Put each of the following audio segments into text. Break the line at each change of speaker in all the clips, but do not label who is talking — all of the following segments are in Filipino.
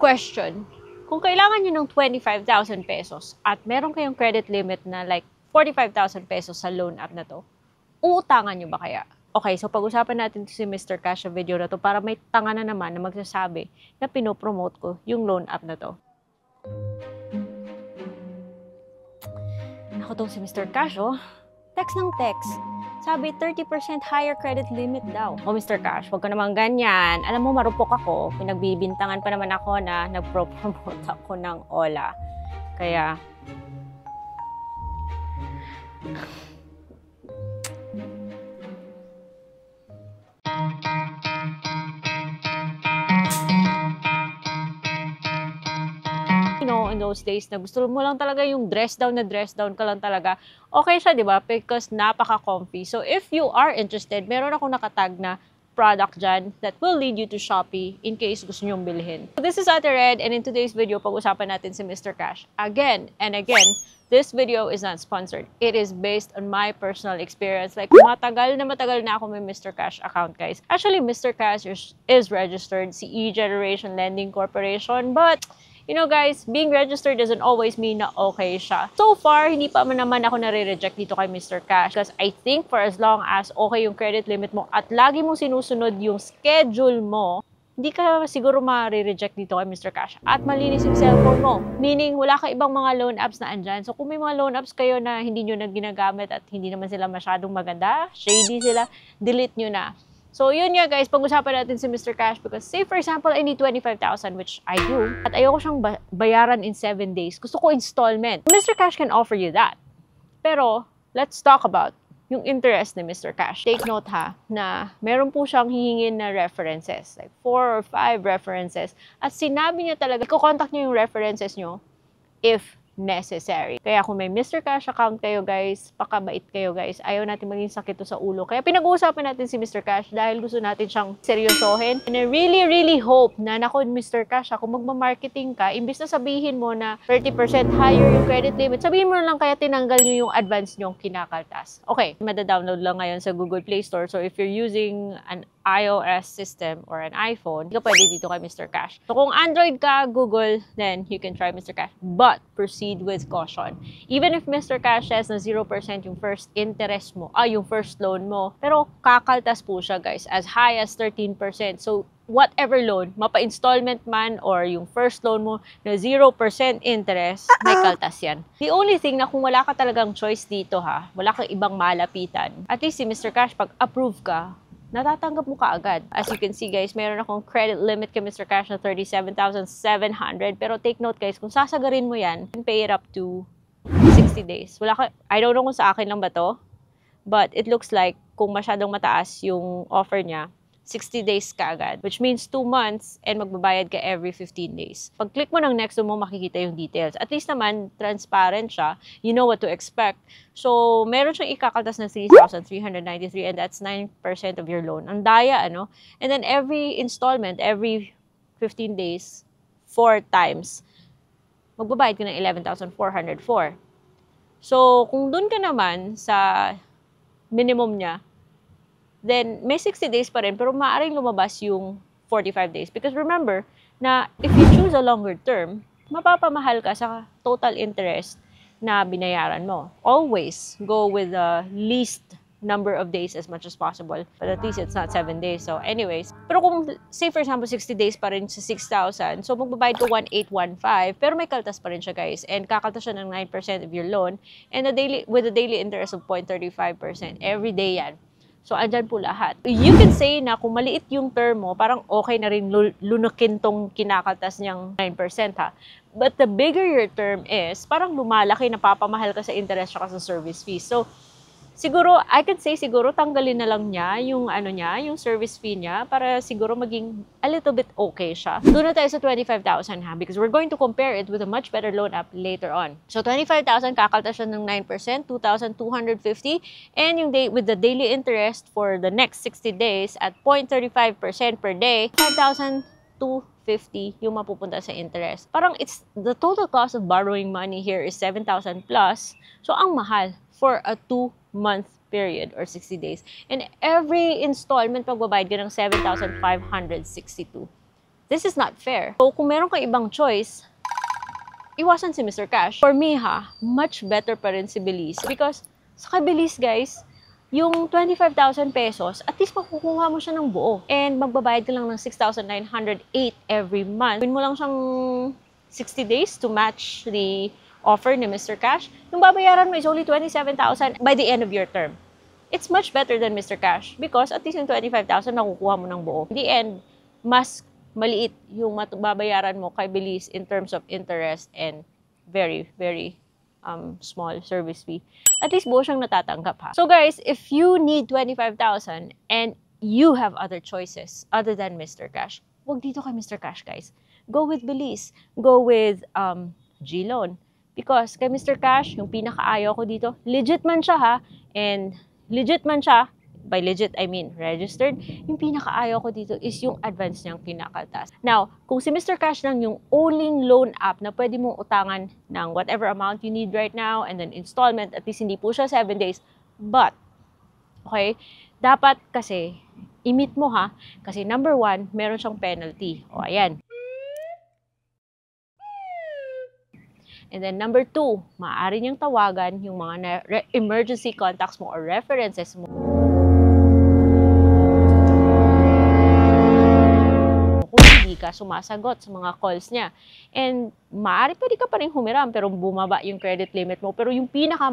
Question, kung kailangan nyo ng 25,000 pesos at meron kayong credit limit na like 45,000 pesos sa loan app na to, uutangan nyo ba kaya? Okay, so pag-usapan natin si Mr. Cash sa video na to para may tanga na naman na magsasabi na pinopromote ko yung loan app na to. Ako tong si Mr. Cash, oh. Text ng text. Sabi, 30% higher credit limit daw. Oh, Mr. Cash, huwag ka naman ganyan. Alam mo, marupok ako. Pinagbibintangan pa naman ako na nagpro-promote ako ng Ola. Kaya... you know, in those days na gusto mo lang talaga yung dress down ka lang talaga, okay siya, di ba? Because napaka-comfy. So, if you are interested, meron akong nakatag na product dyan that will lead you to Shopee in case gusto nyong bilhin. So, this is Ate Red, and in today's video, pag-usapan natin si Mr. Cash. Again and again, this video is not sponsored. It is based on my personal experience. Like, matagal na ako may Mr. Cash account, guys. Actually, Mr. Cash is registered si E-Generation Lending Corporation, but you know guys, being registered doesn't always mean na okay siya. So far, hindi pa naman ako nare-reject dito kay Mr. Cash because I think for as long as okay yung credit limit mo at lagi mong sinusunod yung schedule mo, hindi ka siguro ma-reject dito kay Mr. Cash. At malinis yung cellphone mo. Meaning, wala ka ibang mga loan apps na andyan. So kung may mga loan apps kayo na hindi nyo na ginagamit at hindi naman sila masyadong maganda, shady sila, delete nyo na. So, yun nga guys, pag-usapan natin si Mr. Cash because say for example, I need 25,000 which I do at ayoko siyang bayaran in 7 days. Gusto ko installment. Mr. Cash can offer you that. Pero, let's talk about yung interest ni Mr. Cash. Take note ha, na meron po siyang hihingin na references. Like 4 or 5 references. At sinabi niya talaga, i-contact niyo yung references niyo if necessary. Kaya kung may Mr. Cash account kayo guys, pakabait kayo guys. Ayaw natin maging sakit to sa ulo. Kaya pinag-uusapan natin si Mr. Cash dahil gusto natin siyang seryosohin. And I really hope na naku Mr. Cash, kung magma-marketing ka, imbis na sabihin mo na 30% higher yung credit limit, sabihin mo lang kaya tinanggal nyo yung advance nyong kinakaltas. Okay, mada-download lang ngayon sa Google Play Store. So if you're using an iOS system or an iPhone, hindi ka pwede dito kay Mr. Cash. So kung Android ka, Google, then you can try Mr. Cash. But proceed with caution. Even if Mr. Cash says na 0% yung first interest mo, yung first loan mo, pero kakaltas po siya guys, as high as 13%. So whatever loan, mapa-installment man or yung first loan mo na 0% interest, may kaltas yan. The only thing na kung wala ka talagang choice dito ha, wala kang ibang malapitan, at least si Mr. Cash, pag approve ka, natatanggap mo kaagad. As you can see guys, meron akong credit limit kay Mr. Cash na 37,700. Pero take note guys, kung sasagarin mo yan, you can pay it up to 60 days. Wala ka, I don't know kung sa akin lang ba to, but it looks like kung masyadong mataas yung offer niya, 60 days ka agad, which means 2 months and magbabayad ka every 15 days. Pag click mo ng next mo, makikita yung details. At least naman, transparent siya. You know what to expect. So, meron siyang ikakaltas na 3,393 and that's 9% of your loan. Ang daya, ano? And then every installment, every 15 days, 4 times, magbabayad ka ng 11,404. So, kung dun ka naman sa minimum niya, then may 60 days pa rin, pero maaaring lumabas yung 45 days. Because remember, na if you choose a longer term, mapapamahal ka sa total interest na binayaran mo. Always go with the least number of days as much as possible. But at least it's not 7 days. So anyways, pero kung say for example 60 days pa rin sa 6,000, so magbabayad ko 1,815, pero may kaltas pa rin siya guys. And kakaltas siya ng 9% of your loan. And with the daily interest of 0.35%. Every day yan. So, andyan po lahat. You can say na kung maliit yung term mo, parang okay na rin lunukin tong kinakaltas niyang 9% ha. But the bigger your term is, parang lumalaki, napapamahal ka sa interest at sa service fees. So, siguro, I could say siguro tanggalin na lang niya yung yung service fee niya para siguro maging a little bit okay siya. Doon na tayo sa 25,000 ha, because we're going to compare it with a much better loan app later on. So 25,000 kakaltas siya ng 9%, 2,250, and yung with the daily interest for the next 60 days at 0.35% per day, 5,250 yung mapupunta sa interest. Parang the total cost of borrowing money here is 7,000 plus. So ang mahal for a 2-month period or 60 days. And every installment, pagbabayad ka ng 7,562. This is not fair. So, kung meron kang ibang choice, iwasan si Mr. Cash. For me much better pa rin si Belize. Because sa kay Belize, guys, yung 25,000 pesos, at least makukuha mo siya ng buo. And magbabayad ka lang ng 6,908 every month. Gawin mo lang siyang 60 days to match the offer ni Mr. Cash. Yung babayaran mo is only 27,000 by the end of your term. It's much better than Mr. Cash because at least yung 25,000 nakukuha mo ng buo. In the end, mas maliit yung babayaran mo kay Belize in terms of interest and very, very small service fee. At least buo siyang natatanggap ha. So guys, if you need 25,000 and you have other choices other than Mr. Cash, wag dito kay Mr. Cash, guys. Go with Belize. Go with G-Loan. Because kay Mr. Cash, yung pinakaayaw ko dito, legit man siya ha, and legit man siya, by legit I mean registered, yung pinakaayaw ko dito is yung advance niyang pinakatas. Now, kung si Mr. Cash lang yung only loan app na pwede mong utangan ng whatever amount you need right now and then installment, at least hindi po siya 7 days. But, okay, dapat kasi i-meet mo ha, kasi number 1, meron siyang penalty. O, ayan. And then number 2, maaari niyang tawagan yung mga emergency contacts mo or references mo. Kung hindi ka sumasagot sa mga calls niya. And maaari pwede ka pa rin humiram pero bumaba yung credit limit mo. Pero yung pinaka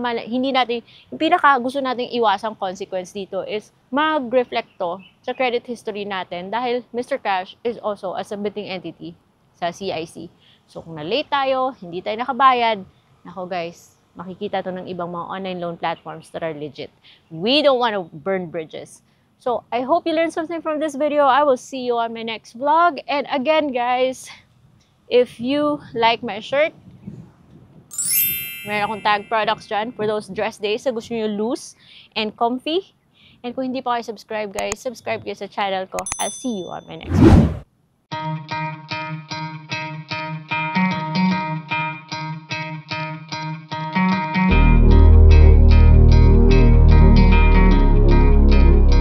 gusto nating iwasang consequence dito is mag-reflect to sa credit history natin dahil Mr. Cash is also a submitting entity sa CIC. So, kung na-late tayo, hindi tayo nakabayad, nako guys, makikita to ng ibang mga online loan platforms that are legit. We don't want to burn bridges. So, I hope you learned something from this video. I will see you on my next vlog. And again, guys, if you like my shirt, meron akong tag products dyan for those dress days na gusto nyo loose and comfy. And kung hindi pa kayo subscribe, guys, subscribe kayo sa channel ko. I'll see you on my next vlog.